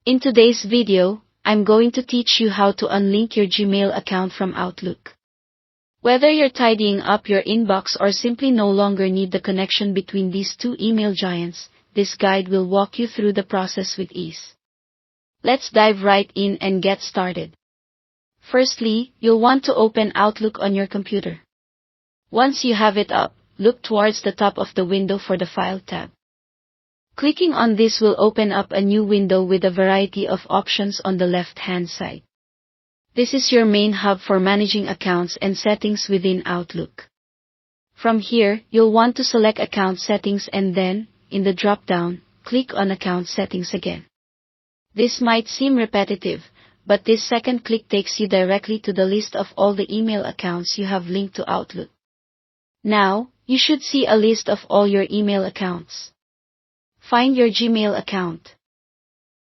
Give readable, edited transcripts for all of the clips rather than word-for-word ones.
In today's video, I'm going to teach you how to unlink your Gmail account from Outlook. Whether you're tidying up your inbox or simply no longer need the connection between these two email giants, this guide will walk you through the process with ease. Let's dive right in and get started. Firstly, you'll want to open Outlook on your computer. Once you have it up, look towards the top of the window for the File tab. Clicking on this will open up a new window with a variety of options on the left-hand side. This is your main hub for managing accounts and settings within Outlook. From here, you'll want to select Account Settings and then, in the drop-down, click on Account Settings again. This might seem repetitive, but this second click takes you directly to the list of all the email accounts you have linked to Outlook. Now, you should see a list of all your email accounts. Find your Gmail account.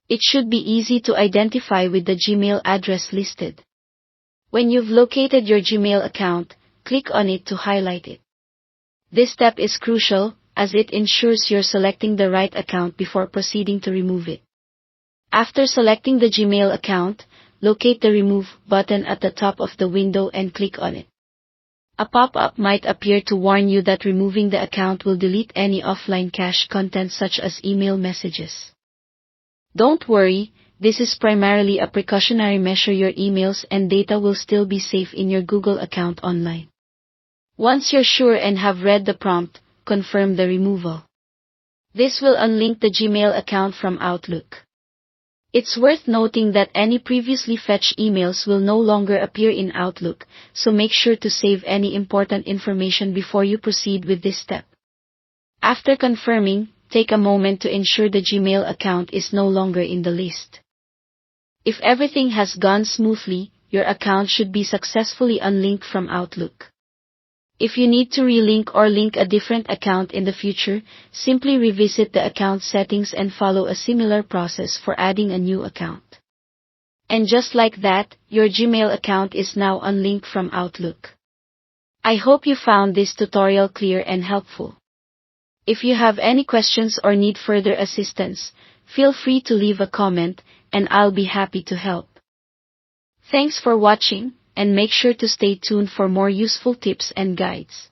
It should be easy to identify with the Gmail address listed. When you've located your Gmail account, click on it to highlight it. This step is crucial, as it ensures you're selecting the right account before proceeding to remove it. After selecting the Gmail account, locate the Remove button at the top of the window and click on it. A pop-up might appear to warn you that removing the account will delete any offline cached content such as email messages. Don't worry, this is primarily a precautionary measure. Your emails and data will still be safe in your Google account online. Once you're sure and have read the prompt, confirm the removal. This will unlink the Gmail account from Outlook. It's worth noting that any previously fetched emails will no longer appear in Outlook, so make sure to save any important information before you proceed with this step. After confirming, take a moment to ensure the Gmail account is no longer in the list. If everything has gone smoothly, your account should be successfully unlinked from Outlook. If you need to relink or link a different account in the future, simply revisit the account settings and follow a similar process for adding a new account. And just like that, your Gmail account is now unlinked from Outlook. I hope you found this tutorial clear and helpful. If you have any questions or need further assistance, feel free to leave a comment, and I'll be happy to help. Thanks for watching, and make sure to stay tuned for more useful tips and guides.